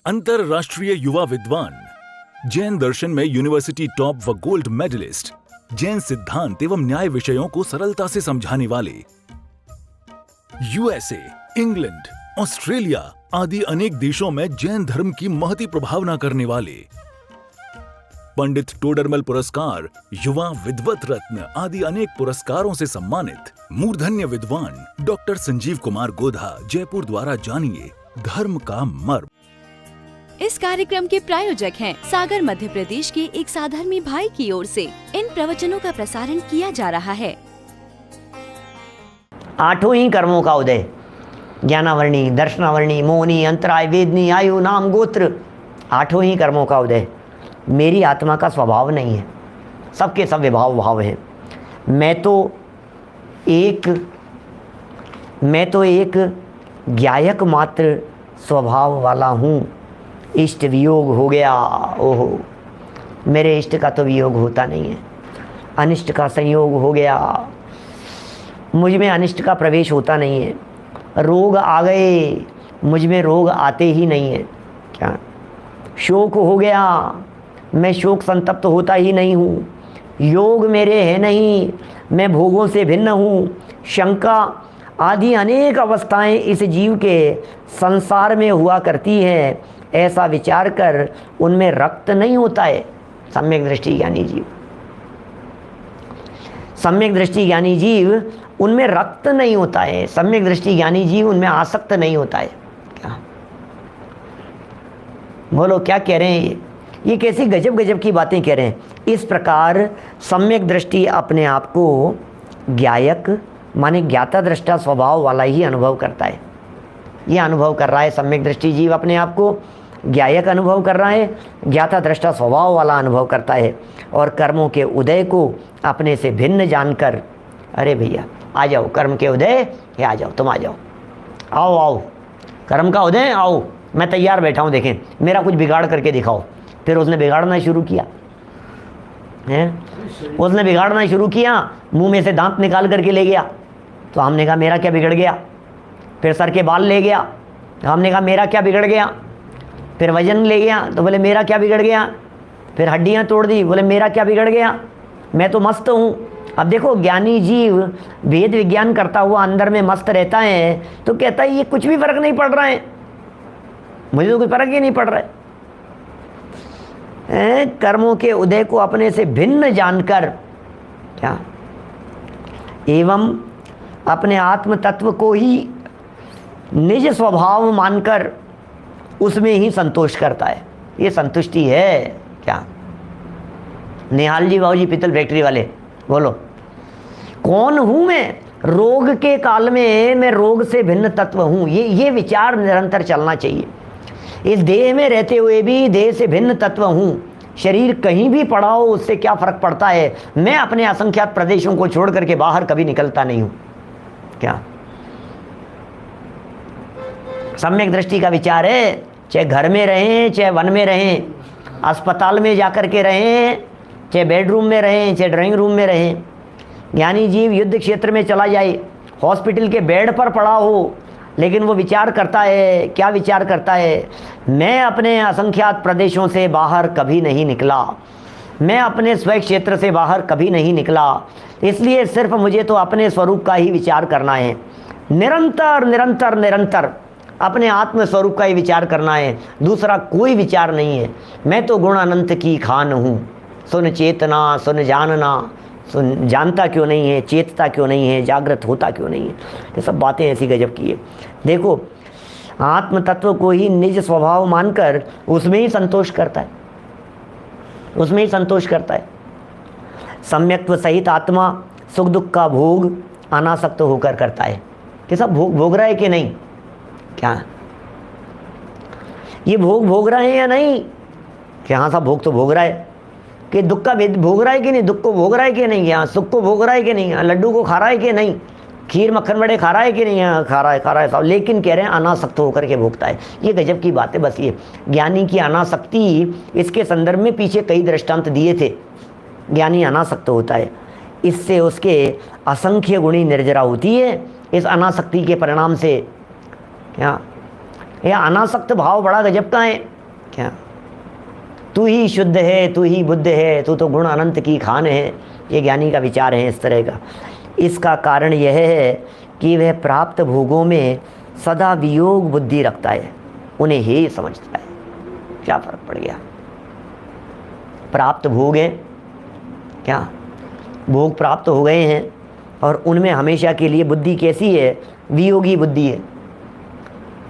अंतरराष्ट्रीय युवा विद्वान, जैन दर्शन में यूनिवर्सिटी टॉप व गोल्ड मेडलिस्ट, जैन सिद्धांत एवं न्याय विषयों को सरलता से समझाने वाले, यूएसए, इंग्लैंड, ऑस्ट्रेलिया आदि अनेक देशों में जैन धर्म की महती प्रभावना करने वाले, पंडित टोडरमल पुरस्कार, युवा विद्वत रत्न आदि अनेक पुरस्कारों से सम्मानित मूर्धन्य विद्वान डॉक्टर संजीव कुमार गोधा जयपुर द्वारा जानिए धर्म का मर्म। इस कार्यक्रम के प्रायोजक हैं सागर मध्य प्रदेश के एक साधर्मी भाई की ओर से इन प्रवचनों का प्रसारण किया जा रहा है। आठों ही कर्मों का उदय, ज्ञानावरणी, दर्शनावरणी, मोहनी, अंतराय, वेदनी, आयु, नाम, गोत्र, आठों ही कर्मों का उदय। मेरी आत्मा का स्वभाव नहीं है, सबके सब विभाव भाव हैं। मैं तो एक ज्ञायक मात्र स्वभाव वाला हूँ। इष्ट वियोग हो गया, ओहो, मेरे इष्ट का तो वियोग होता नहीं है। अनिष्ट का संयोग हो गया, मुझ में अनिष्ट का प्रवेश होता नहीं है। रोग आ गए, मुझ में रोग आते ही नहीं है। क्या शोक हो गया, मैं शोक संतप्त होता ही नहीं हूँ। योग मेरे है नहीं, मैं भोगों से भिन्न हूँ। शंका आदि अनेक अवस्थाएं इस जीव के संसार में हुआ करती हैं। ऐसा विचार कर उनमें रक्त नहीं होता है। सम्यक दृष्टि ज्ञानी जीव, सम्यक दृष्टि ज्ञानी जीव उनमें रक्त नहीं होता है। सम्यक दृष्टि ज्ञानी जीव उनमें आसक्त नहीं होता है। क्या बोलो, क्या कह रहे हैं ये कैसी गजब गजब की बातें कह रहे हैं। इस प्रकार सम्यक दृष्टि अपने आप को ज्ञायक माने ज्ञाता दृष्टा स्वभाव वाला ही अनुभव करता है। ये अनुभव कर रहा है सम्यक दृष्टि जीव, अपने आप को ज्ञायक अनुभव कर रहा है, ज्ञाता दृष्टा स्वभाव वाला अनुभव करता है। और कर्मों के उदय को अपने से भिन्न जानकर, अरे भैया आ जाओ, कर्म के उदय ये आ जाओ, तुम आ जाओ, आओ आओ, कर्म का उदय आओ, मैं तैयार बैठा हूँ, देखें मेरा कुछ बिगाड़ करके दिखाओ। फिर उसने बिगाड़ना शुरू किया है, उसने बिगाड़ना शुरू किया, मुंह में से दांत निकाल करके ले गया। तो हमने कहा मेरा क्या बिगड़ गया। फिर सर के बाल ले गया, हमने कहा मेरा क्या बिगड़ गया। फिर वजन ले गया, तो बोले मेरा क्या बिगड़ गया। फिर हड्डियां तोड़ दी, बोले मेरा क्या बिगड़ गया, मैं तो मस्त हूँ। अब देखो, ज्ञानी जीव वेद विज्ञान करता हुआ अंदर में मस्त रहता है, तो कहता है ये कुछ भी फर्क नहीं पड़ रहा है, मुझे तो कोई फर्क ही नहीं पड़ रहा है। कर्मों के उदय को अपने से भिन्न जानकर, क्या एवं अपने आत्म तत्व को ही निज स्वभाव मानकर उसमें ही संतोष करता है। ये संतुष्टि है। क्या निहाल जी, बाबू जी, पित्तल फैक्ट्री वाले, बोलो कौन हूं मैं। रोग के काल में मैं रोग से भिन्न तत्व हूं। ये विचार निरंतर चलना चाहिए। इस देह में रहते हुए भी देह से भिन्न तत्व हूं। शरीर कहीं भी पड़ा हो, उससे क्या फर्क पड़ता है। मैं अपने असंख्यात प्रदेशों को छोड़ करके बाहर कभी निकलता नहीं हूं। क्या सम्यक दृष्टि का विचार है। चाहे घर में रहें, चाहे वन में रहें, अस्पताल में जाकर के रहें, चाहे बेडरूम में रहें, चाहे ड्राइंग रूम में रहें, ज्ञानी जीव युद्ध क्षेत्र में चला जाए, हॉस्पिटल के बेड पर पड़ा हो, लेकिन वो विचार करता है। क्या विचार करता है, मैं अपने असंख्यात प्रदेशों से बाहर कभी नहीं निकला, मैं अपने स्वयं क्षेत्र से बाहर कभी नहीं निकला, इसलिए सिर्फ मुझे तो अपने स्वरूप का ही विचार करना है। निरंतर निरंतर निरंतर अपने आत्म स्वरूप का ही विचार करना है, दूसरा कोई विचार नहीं है। मैं तो गुण अनंत की खान हूँ। सुन चेतना, सुन जानना, सुन जानता क्यों नहीं है, चेतता क्यों नहीं है, जागृत होता क्यों नहीं है। ये सब बातें ऐसी गजब की है। देखो, आत्म तत्व को ही निज स्वभाव मानकर उसमें ही संतोष करता है, उसमें ही संतोष करता है। सम्यक्त्व सहित आत्मा सुख दुख का भोग अनासक्त होकर करता है। कि सब भोग रहा है कि नहीं। क्या ये भोग रहा है या नहीं। कि हाँ सब भोग तो भोग रहा है। कि दुख का भोग रहा है कि नहीं, दुख को भोग रहा है कि नहीं, यहाँ सुख को भोग रहा है कि नहीं, लड्डू को खा रहा है कि नहीं, खीर मक्खन बड़े खा रहा है कि नहीं, यहाँ खा रहा है सब। लेकिन कह रहे हैं अनासक्त होकर के भोगता है। ये गजब की बात है। बस ये ज्ञानी की अनासक्ति, इसके संदर्भ में पीछे कई दृष्टांत दिए थे। ज्ञानी अनासक्त होता है, इससे उसके असंख्य गुणी निर्जरा होती है। इस अनासक्ति के परिणाम से क्या, यह अनासक्त भाव बड़ा गजब का है। क्या तू ही शुद्ध है, तू ही बुद्ध है, तू तो गुण अनंत की खान है। ये ज्ञानी का विचार है इस तरह का। इसका कारण यह है कि वह प्राप्त भोगों में सदा वियोग बुद्धि रखता है, उन्हें ही समझता है। क्या फर्क पड़ गया? प्राप्त भोग है, क्या भोग प्राप्त हो गए हैं और उनमें हमेशा के लिए बुद्धि कैसी है? वियोगी बुद्धि है।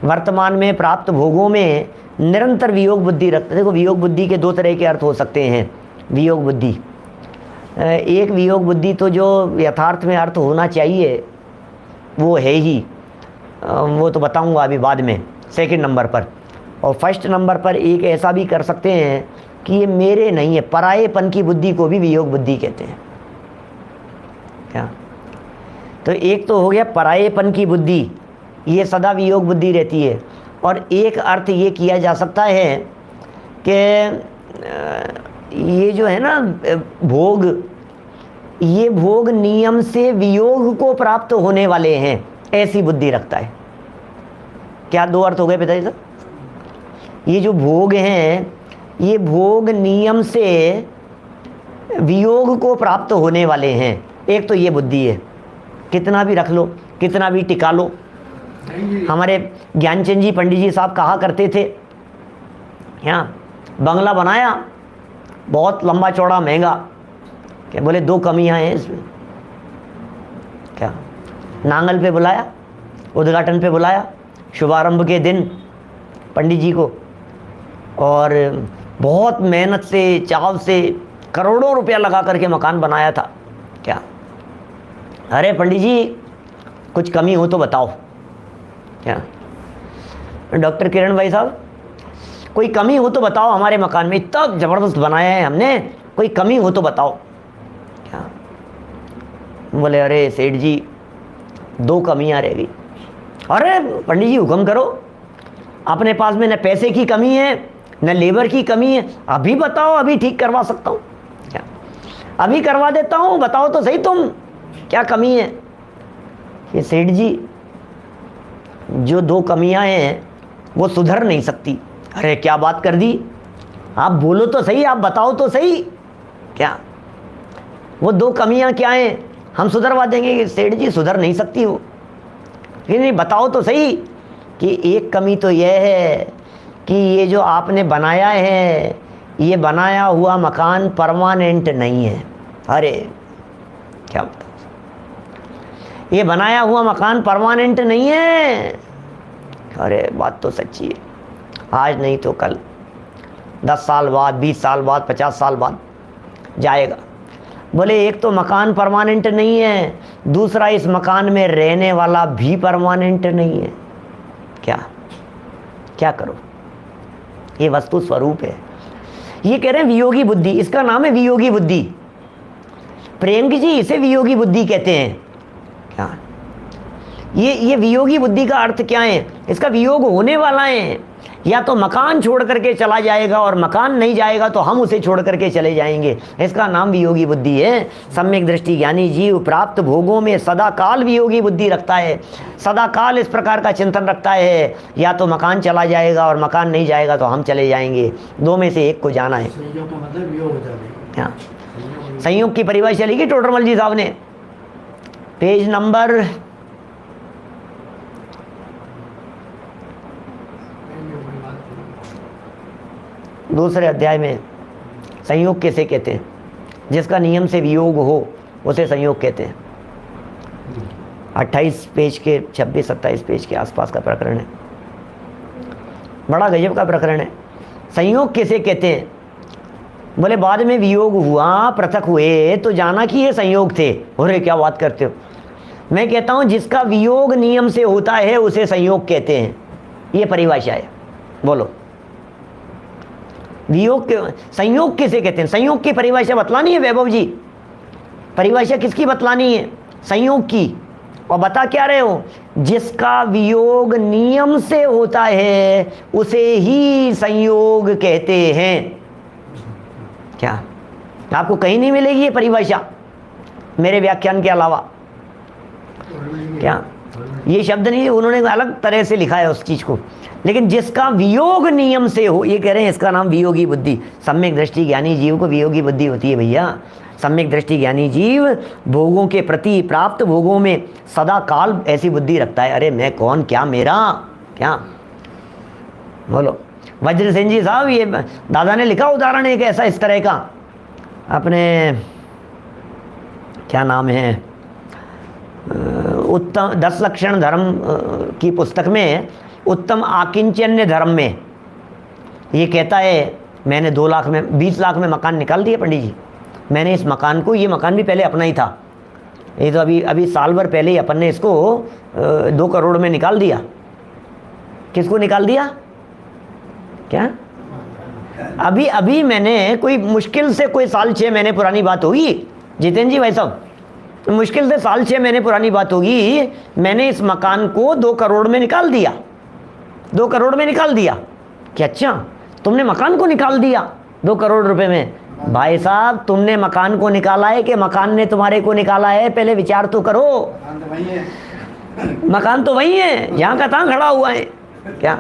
वर्तमान में प्राप्त भोगों में निरंतर वियोग बुद्धि रखते। देखो, वियोग बुद्धि के दो तरह के अर्थ हो सकते हैं। वियोग बुद्धि, एक वियोग बुद्धि तो जो यथार्थ में अर्थ होना चाहिए वो है ही, वो तो बताऊंगा अभी बाद में, सेकंड नंबर पर। और फर्स्ट नंबर पर एक ऐसा भी कर सकते हैं कि ये मेरे नहीं है, परायेपन की बुद्धि को भी वियोग बुद्धि कहते हैं। क्या? तो एक तो हो गया परायेपन की बुद्धि, ये सदा वियोग बुद्धि रहती है। और एक अर्थ ये किया जा सकता है कि ये जो है ना भोग, ये भोग नियम से वियोग को प्राप्त होने वाले हैं, ऐसी बुद्धि रखता है। क्या दो अर्थ हो गए पिताजी साहब? ये जो भोग हैं, ये भोग नियम से वियोग को प्राप्त होने वाले हैं। एक तो ये बुद्धि है, कितना भी रख लो, कितना भी टिका लो। हमारे ज्ञानचंद जी पंडित जी साहब कहा करते थे, यहाँ बंगला बनाया बहुत लंबा चौड़ा महंगा, क्या बोले दो कमियां हैं इसमें। क्या? नांगल पे बुलाया, उद्घाटन पे बुलाया, शुभारंभ के दिन पंडित जी को, और बहुत मेहनत से, चाव से करोड़ों रुपया लगा करके मकान बनाया था। क्या? अरे पंडित जी कुछ कमी हो तो बताओ। क्या? डॉक्टर किरण भाई साहब, कोई कमी हो तो बताओ, हमारे मकान में इतना ज़बरदस्त बनाया है हमने, कोई कमी हो तो बताओ। क्या? बोले अरे सेठ जी दो कमियां रह गई। अरे पंडित जी हुक्म करो, अपने पास में न पैसे की कमी है न लेबर की कमी है, अभी बताओ, अभी ठीक करवा सकता हूँ। क्या? अभी करवा देता हूँ, बताओ तो सही तुम क्या कमी है। ये सेठ जी जो दो कमियां हैं वो सुधर नहीं सकती। अरे क्या बात कर दी, आप बोलो तो सही, आप बताओ तो सही। क्या? वो दो कमियां क्या हैं? हम सुधरवा देंगे। कि सेठ जी सुधर नहीं सकती हो। फिर नहीं, बताओ तो सही। कि एक कमी तो यह है कि ये जो आपने बनाया है, ये बनाया हुआ मकान परमानेंट नहीं है। अरे क्या बताओ, ये बनाया हुआ मकान परमानेंट नहीं है। अरे बात तो सच्ची है, आज नहीं तो कल, 10 साल बाद, 20 साल बाद, 50 साल बाद जाएगा। बोले एक तो मकान परमानेंट नहीं है, दूसरा इस मकान में रहने वाला भी परमानेंट नहीं है। क्या? क्या करो? ये वस्तु स्वरूप है। ये कह रहे हैं वियोगी बुद्धि, इसका नाम है वियोगी बुद्धि। प्रियंक जी इसे वियोगी बुद्धि कहते हैं। क्या? ये वियोगी बुद्धि का अर्थ क्या है? इसका वियोग होने वाला है, या तो मकान छोड़ करके चला जाएगा, और मकान नहीं जाएगा तो हम उसे छोड़ करके चले जाएंगे। इसका नाम वियोगी बुद्धि है। सम्यक दृष्टि ज्ञानी जीव प्राप्त भोगों में सदा काल वियोगी बुद्धि रखता है, सदा काल इस प्रकार का चिंतन रखता है, या तो मकान चला जाएगा और मकान नहीं जाएगा तो हम चले जाएंगे, दो में से एक को जाना है। हाँ, संयोग की परिभाषा लिखी टोडरमल जी साहब ने, पेज नंबर 2 अध्याय में। संयोग किसे कहते हैं? जिसका नियम से वियोग हो उसे संयोग कहते हैं। 28 पेज के 26-27 पेज के आसपास का प्रकरण है, बड़ा गजब का प्रकरण है। संयोग किसे कहते हैं? बोले बाद में वियोग हुआ, पृथक हुए तो जाना कि ये संयोग थे। अरे क्या बात करते हो? मैं कहता हूं जिसका वियोग नियम से होता है उसे संयोग कहते हैं। ये परिभाषा है। बोलो वियोग के संयोग किसे कहते हैं? संयोग की परिभाषा बतलानी है वैभव जी। परिभाषा किसकी बतलानी है? संयोग की। और बता क्या रहे हो? जिसका वियोग नियम से होता है उसे ही संयोग कहते हैं। क्या? आपको कहीं नहीं मिलेगी ये परिभाषा मेरे व्याख्यान के अलावा। क्या? ये शब्द नहीं, उन्होंने अलग तरह से लिखा है उस चीज़ को। लेकिन जिसका वियोग नियम से हो, ये कह रहे हैं इसका नाम वियोगी बुद्धि। सम्यक दृष्टि ज्ञानी जीव को वियोगी बुद्धि होती है भैया। सम्यक दृष्टि ज्ञानी जीव भोगों के प्रति, प्राप्त भोगों में सदा काल ऐसी बुद्धि रखता है, अरे मैं कौन, क्या मेरा, क्या। बोलो वज्र सेन जी साहब, ये दादा ने लिखा उदाहरण एक ऐसा इस तरह का, अपने क्या नाम है, उत्तम 10 लक्षण धर्म की पुस्तक में उत्तम आकिंचन्य धर्म में ये कहता है, मैंने 2 लाख में 20 लाख में मकान निकाल दिया पंडित जी। मैंने इस मकान को, ये मकान भी पहले अपना ही था, ये तो अभी साल भर पहले ही अपन ने इसको 2 करोड़ में निकाल दिया। किसको निकाल दिया, क्या? अभी मैंने कोई मुश्किल से कोई साल 6 महीने पुरानी बात होगी जितेंद्र जी भाई साहब, मुश्किल से साल 6 महीने पुरानी बात होगी, मैंने इस मकान को 2 करोड़ में निकाल दिया। 2 करोड़ में निकाल दिया कि अच्छा तुमने मकान को निकाल दिया 2 करोड़ रुपए में। भाई साहब तुमने मकान को निकाला है कि मकान ने तुम्हारे को निकाला है, पहले विचार तो करो। मकान तो वही है, यहाँ का तहाँ खड़ा हुआ है, क्या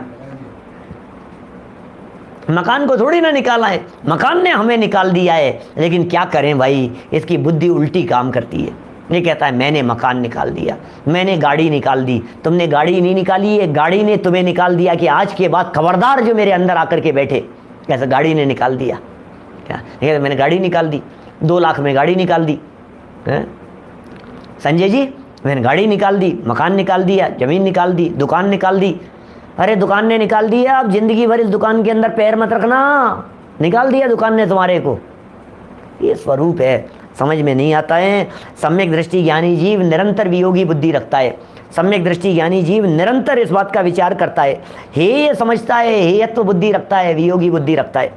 मकान को थोड़ी ना निकाला है, मकान ने हमें निकाल दिया है। लेकिन क्या करें भाई, इसकी बुद्धि उल्टी काम करती है। ये कहता है मैंने मकान निकाल दिया, मैंने गाड़ी निकाल दी। तुमने गाड़ी नहीं निकाली है, गाड़ी ने तुम्हें निकाल दिया कि आज के बाद खबरदार जो मेरे अंदर आकर के बैठे। कैसा गाड़ी ने निकाल दिया, क्या मैंने गाड़ी निकाल दी, 2 लाख में गाड़ी निकाल दी है? संजय जी मैंने गाड़ी निकाल दी, मकान निकाल दिया, ज़मीन निकाल दी, दुकान निकाल दी। अरे दुकान ने निकाल दिया, अब जिंदगी भर इस दुकान के अंदर पैर मत रखना, निकाल दिया दुकान ने तुम्हारे को। ये स्वरूप है, समझ में नहीं आता है। सम्यक दृष्टि ज्ञानी जीव निरंतर वियोगी बुद्धि रखता है। सम्यक दृष्टि ज्ञानी जीव निरंतर इस बात का विचार करता है, हे समझता है, हेयत्व बुद्धि रखता है, वियोगी बुद्धि रखता है।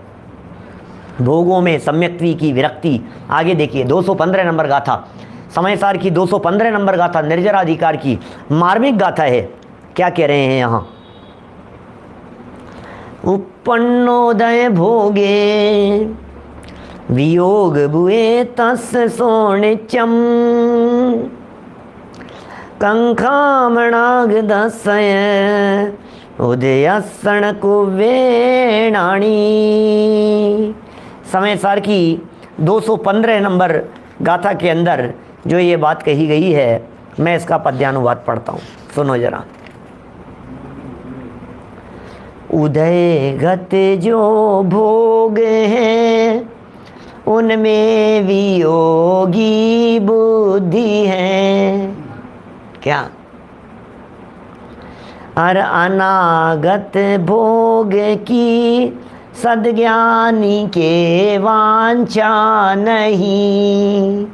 भोगों में सम्यक्त्वी की विरक्ति। आगे देखिए 215 नंबर गाथा, समय सार की 215 नंबर गाथा, निर्जराधिकार की मार्मिक गाथा है। क्या कह रहे हैं यहाँ, उपन्नोदय भोगे वियोग बुए तस सोणिचम कंखामणाग दसय उदयसण कुवेणाणी। समय सार की 215 नंबर गाथा के अंदर जो ये बात कही गई है, मैं इसका पद्यानुवाद पढ़ता हूँ, सुनो जरा। उदयगत जो भोग हैं उनमें वियोगी बुद्धि है, क्या? और अनागत भोग की सद्ज्ञानी के वांछा नहीं।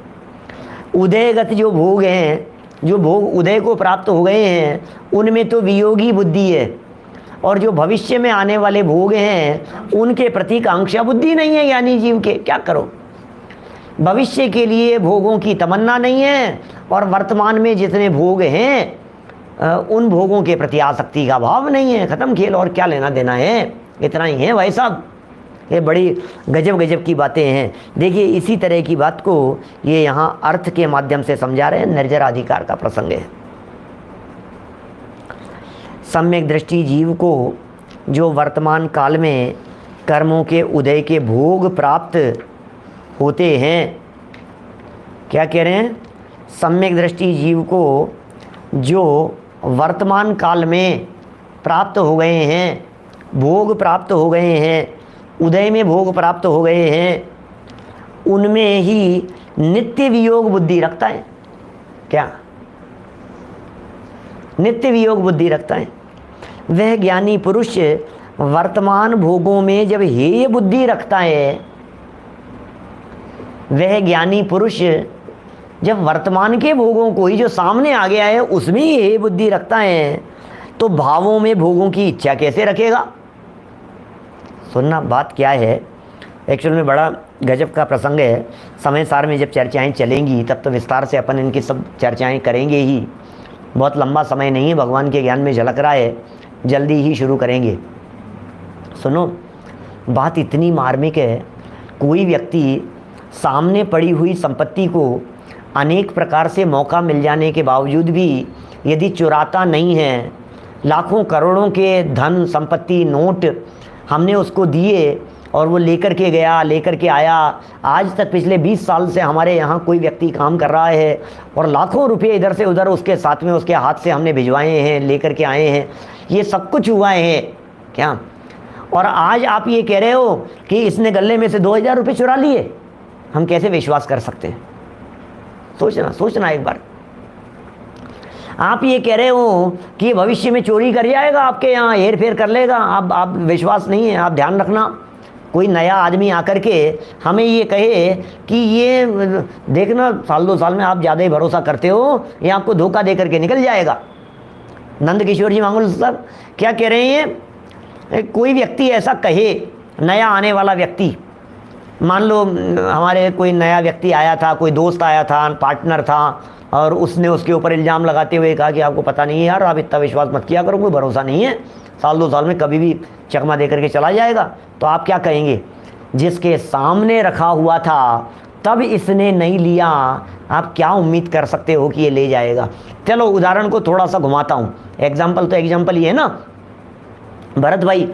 उदयगत जो भोग हैं, जो भोग उदय को प्राप्त हो गए हैं, उनमें तो वियोगी बुद्धि है। और जो भविष्य में आने वाले भोग हैं उनके प्रति कांक्षा बुद्धि नहीं है ज्ञानी जीव के। क्या करो, भविष्य के लिए भोगों की तमन्ना नहीं है, और वर्तमान में जितने भोग हैं उन भोगों के प्रति आसक्ति का भाव नहीं है। खत्म खेल, और क्या लेना देना है, इतना ही है भाई साहब। ये बड़ी गजब गजब की बातें हैं। देखिए इसी तरह की बात को ये यहाँ अर्थ के माध्यम से समझा रहे हैं। निर्जराधिकार का प्रसंग है। सम्यक दृष्टि जीव को जो वर्तमान काल में कर्मों के उदय के भोग प्राप्त होते हैं, क्या कह रहे हैं, सम्यक दृष्टि जीव को जो वर्तमान काल में प्राप्त हो गए हैं, भोग प्राप्त हो गए हैं, उदय में भोग प्राप्त हो गए हैं, उनमें ही नित्य वियोग बुद्धि रखता है। क्या? नित्य वियोग बुद्धि रखता है। वह ज्ञानी पुरुष वर्तमान भोगों में जब हेय बुद्धि रखता है, वह ज्ञानी पुरुष जब वर्तमान के भोगों को ही जो सामने आ गया है उसमें ही हेय बुद्धि रखता है, तो भावों में भोगों की इच्छा कैसे रखेगा? सुनना बात क्या है, एक्चुअल में बड़ा गजब का प्रसंग है। समय सार में जब चर्चाएं चलेंगी तब तो विस्तार से अपन इनकी सब चर्चाएं करेंगे ही। बहुत लंबा समय नहीं है, भगवान के ज्ञान में झलक रहा है, जल्दी ही शुरू करेंगे। सुनो, बात इतनी मार्मिक है। कोई व्यक्ति सामने पड़ी हुई संपत्ति को अनेक प्रकार से मौका मिल जाने के बावजूद भी यदि चुराता नहीं है, लाखों करोड़ों के धन संपत्ति नोट हमने उसको दिए और वो लेकर के गया, लेकर के आया, आज तक पिछले 20 साल से हमारे यहाँ कोई व्यक्ति काम कर रहा है और लाखों रुपए इधर से उधर उसके साथ में उसके हाथ से हमने भिजवाए हैं, लेकर के आए हैं, ये सब कुछ हुआ है क्या? और आज आप ये कह रहे हो कि इसने गले में से 2000 रुपये चुरा लिए। हम कैसे विश्वास कर सकते हैं? सोचना एक बार। आप ये कह रहे हो कि भविष्य में चोरी कर जाएगा, आपके यहाँ हेर फेर कर लेगा। आप विश्वास नहीं है, आप ध्यान रखना। कोई नया आदमी आकर के हमें ये कहे कि ये देखना साल 2 साल में आप ज़्यादा ही भरोसा करते हो, ये आपको धोखा दे करके निकल जाएगा। नंद किशोर जी मांगुल साहब क्या कह रहे हैं? कोई व्यक्ति ऐसा कहे, नया आने वाला व्यक्ति, मान लो हमारे कोई नया व्यक्ति आया था, कोई दोस्त आया था, पार्टनर था, और उसने उसके ऊपर इल्ज़ाम लगाते हुए कहा कि आपको पता नहीं है यार, आप इतना विश्वास मत किया करो, कोई भरोसा नहीं है, साल 2 साल में कभी भी चकमा दे करके चला जाएगा। तो आप क्या कहेंगे? जिसके सामने रखा हुआ था तब इसने नहीं लिया, आप क्या उम्मीद कर सकते हो कि ये ले जाएगा? चलो उदाहरण को थोड़ा सा घुमाता हूँ, एग्जाम्पल तो एग्जाम्पल ही है ना। भरत भाई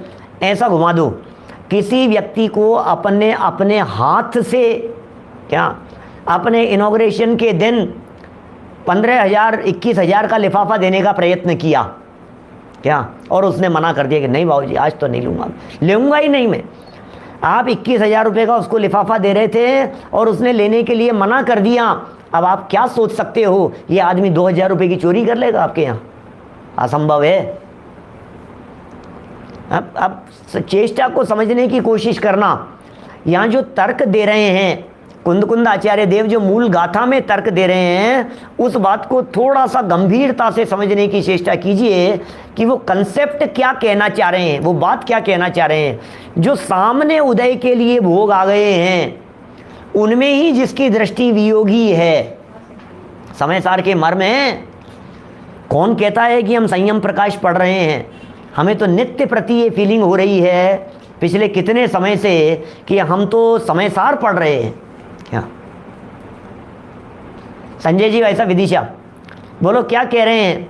ऐसा घुमा दो, किसी व्यक्ति को अपने हाथ से क्या अपने इनॉग्रेशन के दिन 15,000 21,000 का लिफाफा देने का प्रयत्न किया क्या, और उसने मना कर दिया कि नहीं बाबूजी आज तो नहीं लूँगा ही नहीं मैं। आप 21,000 रुपये का उसको लिफाफा दे रहे थे और उसने लेने के लिए मना कर दिया। अब आप क्या सोच सकते हो, ये आदमी 2,000 रुपये की चोरी कर लेगा आपके यहाँ? असंभव है। अब चेष्टा को समझने की कोशिश करना। यहाँ जो तर्क दे रहे हैं कुंद आचार्य देव, जो मूल गाथा में तर्क दे रहे हैं, उस बात को थोड़ा सा गंभीरता से समझने की चेष्टा कीजिए कि वो कंसेप्ट क्या कहना चाह रहे हैं, वो बात क्या कहना चाह रहे हैं। जो सामने उदय के लिए भोग आ गए हैं, उनमें ही जिसकी दृष्टि वियोगी है, समय सार के मर्म हैं। कौन कहता है कि हम संयम प्रकाश पढ़ रहे हैं? हमें तो नित्य प्रति ये फीलिंग हो रही है पिछले कितने समय से कि हम तो समय सार पढ़ रहे हैं क्या? संजय जी वैसा विदिशा बोलो क्या कह रहे हैं?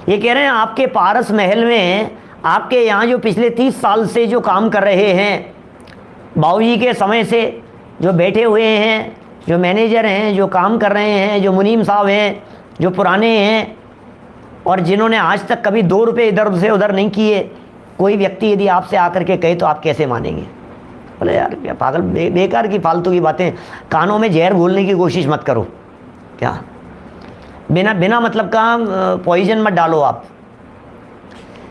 ये कह रहे हैं आपके पारस महल में, आपके यहाँ जो पिछले 30 साल से जो काम कर रहे हैं, बाबूजी के समय से जो बैठे हुए हैं, जो मैनेजर हैं, जो काम कर रहे हैं, जो मुनीम साहब हैं, जो पुराने हैं और जिन्होंने आज तक कभी 2 रुपये इधर से उधर नहीं किए, कोई व्यक्ति यदि आपसे आकर के कहे तो आप कैसे मानेंगे? बोले यार क्या पागल, बेकार की फालतू की बातें, कानों में जहर घोलने की कोशिश मत करो क्या, बिना मतलब का पॉइजन मत डालो आप।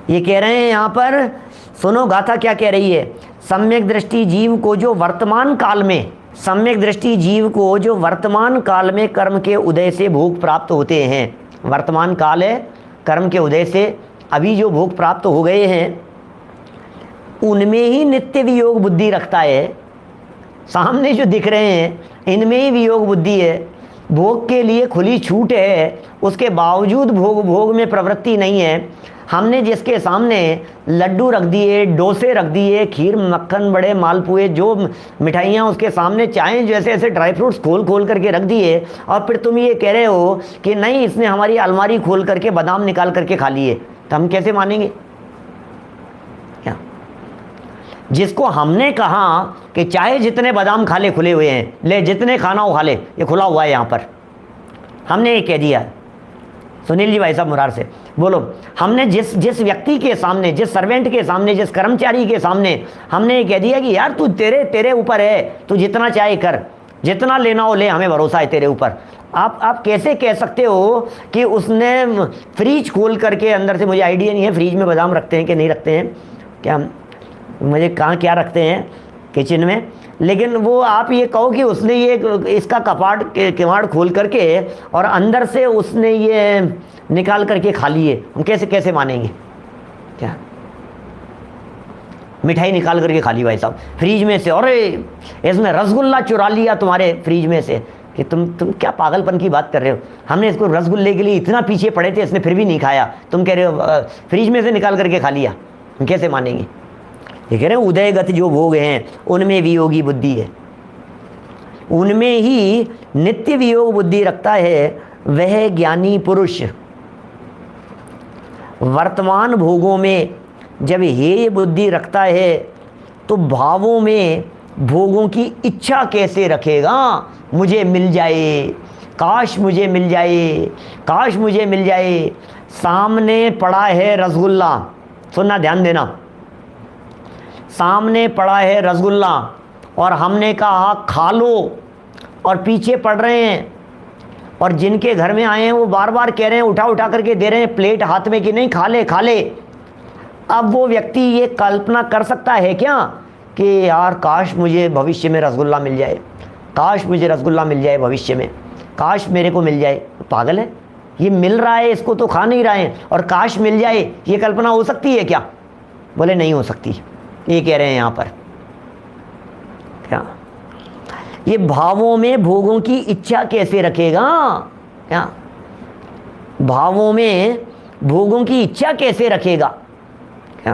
ये कह रहे हैं यहाँ पर, सुनो गाथा क्या कह रही है। सम्यक दृष्टि जीव को जो वर्तमान काल में, सम्यक दृष्टि जीव को जो वर्तमान काल में कर्म के उदय से भोग प्राप्त होते हैं, वर्तमान काल है, कर्म के उदय से अभी जो भोग प्राप्त हो गए हैं, उनमें ही नित्य वियोग बुद्धि रखता है। सामने जो दिख रहे हैं इनमें ही वियोग बुद्धि है, भोग के लिए खुली छूट है, उसके बावजूद भोग में प्रवृत्ति नहीं है। हमने जिसके सामने लड्डू रख दिए, डोसे रख दिए, खीर मक्खन बड़े मालपुए, जो मिठाइयाँ उसके सामने, चाय जैसे ऐसे ड्राई फ्रूट्स खोल करके रख दिए, और फिर तुम ये कह रहे हो कि नहीं इसने हमारी अलमारी खोल करके बादाम निकाल करके खा लिए, तो हम कैसे मानेंगे क्या? जिसको हमने कहा कि चाहे जितने बादाम खा ले, खुले हुए हैं, ले जितने खाना हो खा ले, ये खुला हुआ है यहाँ पर, हमने ये कह दिया। सुनील जी भाई साहब मुरार से बोलो, हमने जिस व्यक्ति के सामने, जिस सर्वेंट के सामने, जिस कर्मचारी के सामने हमने ये कह दिया कि यार तू तेरे ऊपर है, तू जितना चाहे कर, जितना लेना हो ले, हमें भरोसा है तेरे ऊपर। आप कैसे कह सकते हो कि उसने फ्रिज खोल करके, अंदर से मुझे आइडिया नहीं है फ्रिज में बादाम रखते हैं कि नहीं रखते हैं, क्या मुझे कहाँ क्या रखते हैं किचन में, लेकिन वो आप ये कहो कि उसने ये इसका किवाड़ खोल करके और अंदर से उसने ये निकाल करके खा लिए, हम कैसे मानेंगे क्या? मिठाई निकाल करके खा ली भाई साहब फ्रिज में से, और इसने रसगुल्ला चुरा लिया तुम्हारे फ्रिज में से, कि तुम क्या पागलपन की बात कर रहे हो? हमने इसको रसगुल्ले के लिए इतना पीछे पड़े थे, इसने फिर भी नहीं खाया, तुम कह रहे हो फ्रिज में से निकाल करके खा लिया, हम कैसे मानेंगे? ये कह रहे हैं उदयगत जो भोग हैं उनमें वियोगी बुद्धि है, उनमें ही नित्य वियोग बुद्धि रखता है। वह ज्ञानी पुरुष वर्तमान भोगों में जब हेय बुद्धि रखता है तो भावों में भोगों की इच्छा कैसे रखेगा? मुझे मिल जाए, काश मुझे मिल जाए, काश मुझे मिल जाए। सामने पड़ा है रसगुल्ला, सुनना ध्यान देना, सामने पड़ा है रसगुल्ला और हमने कहा खा लो, और पीछे पड़ रहे हैं और जिनके घर में आए हैं वो बार बार कह रहे हैं, उठा उठा करके दे रहे हैं प्लेट हाथ में कि नहीं खा ले खा ले। अब वो व्यक्ति ये कल्पना कर सकता है क्या कि यार काश मुझे भविष्य में रसगुल्ला मिल जाए, काश मुझे रसगुल्ला मिल जाए भविष्य में, काश मेरे को मिल जाए? पागल है, ये मिल रहा है, इसको तो खा नहीं रहे हैं, और काश मिल जाए ये कल्पना हो सकती है क्या? बोले नहीं हो सकती, ये कह रहे हैं यहाँ पर। क्या ये भावों में भोगों की इच्छा कैसे रखेगा? क्या भावों में भोगों की इच्छा कैसे रखेगा? क्या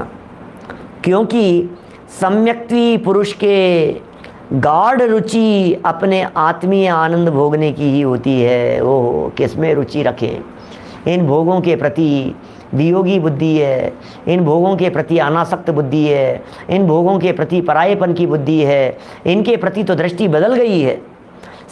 क्योंकि सम्यक्ति पुरुष के गाढ़ रुचि अपने आत्मीय आनंद भोगने की ही होती है। वो किसमें रुचि रखें? इन भोगों के प्रति वियोगी बुद्धि है, इन भोगों के प्रति अनासक्त बुद्धि है, इन भोगों के प्रति परायेपन की बुद्धि है, इनके प्रति तो दृष्टि बदल गई है।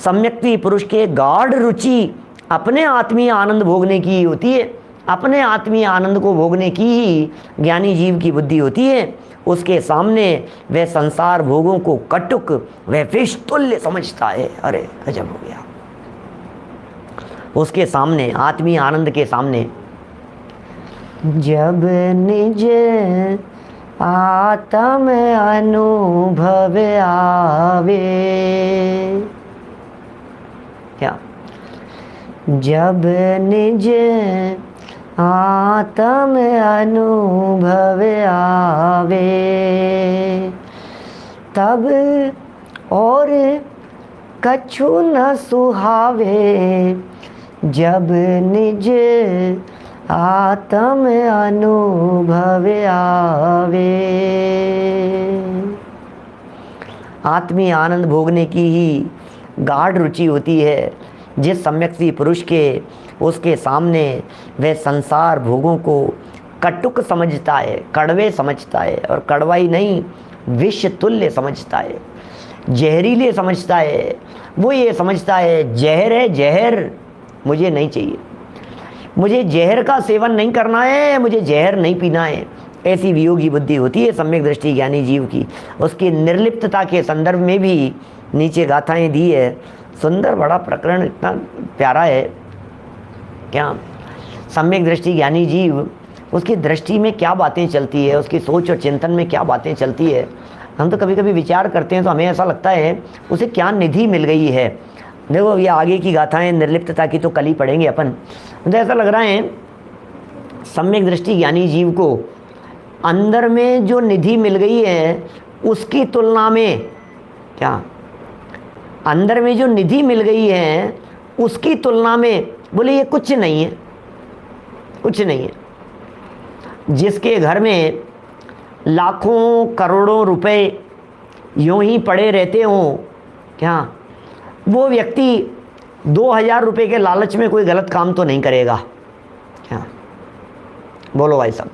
सम्यक्ति पुरुष के गाढ़ रुचि अपने आत्मीय आनंद भोगने की ही होती है, अपने आत्मीय आनंद को भोगने की ही ज्ञानी जीव की बुद्धि होती है। उसके सामने वह संसार भोगों को कटुक वह विष तुल्य समझता है। अरे गजब हो गया। उसके सामने, आत्मीय आनंद के सामने, जब निज आत्म अनुभव आवे, क्या जब निज आत्म अनुभव आवे तब और कछु न सुहावे, जब निज आत्म अनुभव आवे। आत्मीय आनंद भोगने की ही गाढ़ रुचि होती है जिस सम्यक्ति पुरुष के, उसके सामने वह संसार भोगों को कटुक समझता है, कड़वे समझता है, और कड़वाई नहीं विष तुल्य समझता है, जहरीले समझता है। वो ये समझता है जहर है, जहर मुझे नहीं चाहिए, मुझे जहर का सेवन नहीं करना है, मुझे जहर नहीं पीना है। ऐसी वियोगी बुद्धि होती है सम्यक दृष्टि ज्ञानी जीव की। उसकी निर्लिप्तता के संदर्भ में भी नीचे गाथाएं दी है, सुंदर बड़ा प्रकरण, इतना प्यारा है। क्या सम्यक दृष्टि ज्ञानी जीव, उसकी दृष्टि में क्या बातें चलती है, उसकी सोच और चिंतन में क्या बातें चलती है। हम तो कभी कभी विचार करते हैं तो हमें ऐसा लगता है उसे क्या निधि मिल गई है। देखो ये आगे की गाथाएं निर्लिप्तता की तो कल ही पढ़ेंगे अपन। मुझे ऐसा लग रहा है सम्यक दृष्टि ज्ञानी जीव को अंदर में जो निधि मिल गई है उसकी तुलना में, क्या अंदर में जो निधि मिल गई है उसकी तुलना में बोले ये कुछ नहीं है, कुछ नहीं है। जिसके घर में लाखों करोड़ों रुपए यूं ही पड़े रहते हों, क्या वो व्यक्ति 2000 रुपये के लालच में कोई गलत काम तो नहीं करेगा? क्या बोलो भाई साहब,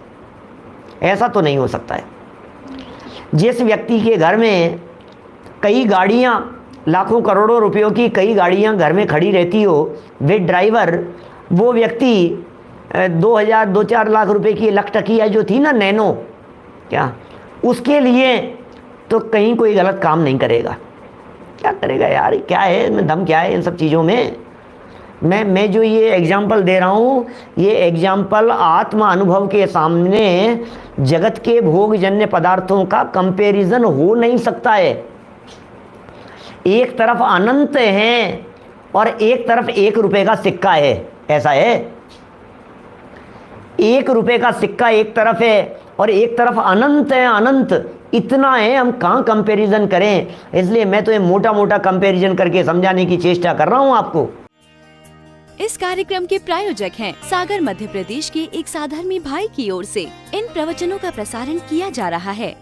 ऐसा तो नहीं हो सकता है। जिस व्यक्ति के घर में कई गाड़ियां, लाखों करोड़ों रुपयों की कई गाड़ियां घर में खड़ी रहती हो विद ड्राइवर, वो व्यक्ति 2-4 लाख रुपए की लखटकिया जो थी ना नैनो, क्या उसके लिए तो कहीं कोई गलत काम नहीं करेगा। क्या करेगा यार, क्या है इसमें दम, क्या है इन सब चीज़ों में। मैं जो ये एग्जाम्पल दे रहा हूँ, ये एग्जाम्पल आत्म अनुभव के सामने जगत के भोगजन्य पदार्थों का कंपैरिजन हो नहीं सकता है। एक तरफ अनंत है और एक तरफ 1 रुपए का सिक्का है, ऐसा है। 1 रुपए का सिक्का एक तरफ है और एक तरफ अनंत है, अनंत इतना है, हम कहाँ कंपैरिजन करें। इसलिए मैं तो ये मोटा मोटा कंपैरिजन करके समझाने की चेष्टा कर रहा हूँ आपको। इस कार्यक्रम के प्रायोजक हैं सागर मध्य प्रदेश के एक साधर्मी भाई की ओर से इन प्रवचनों का प्रसारण किया जा रहा है।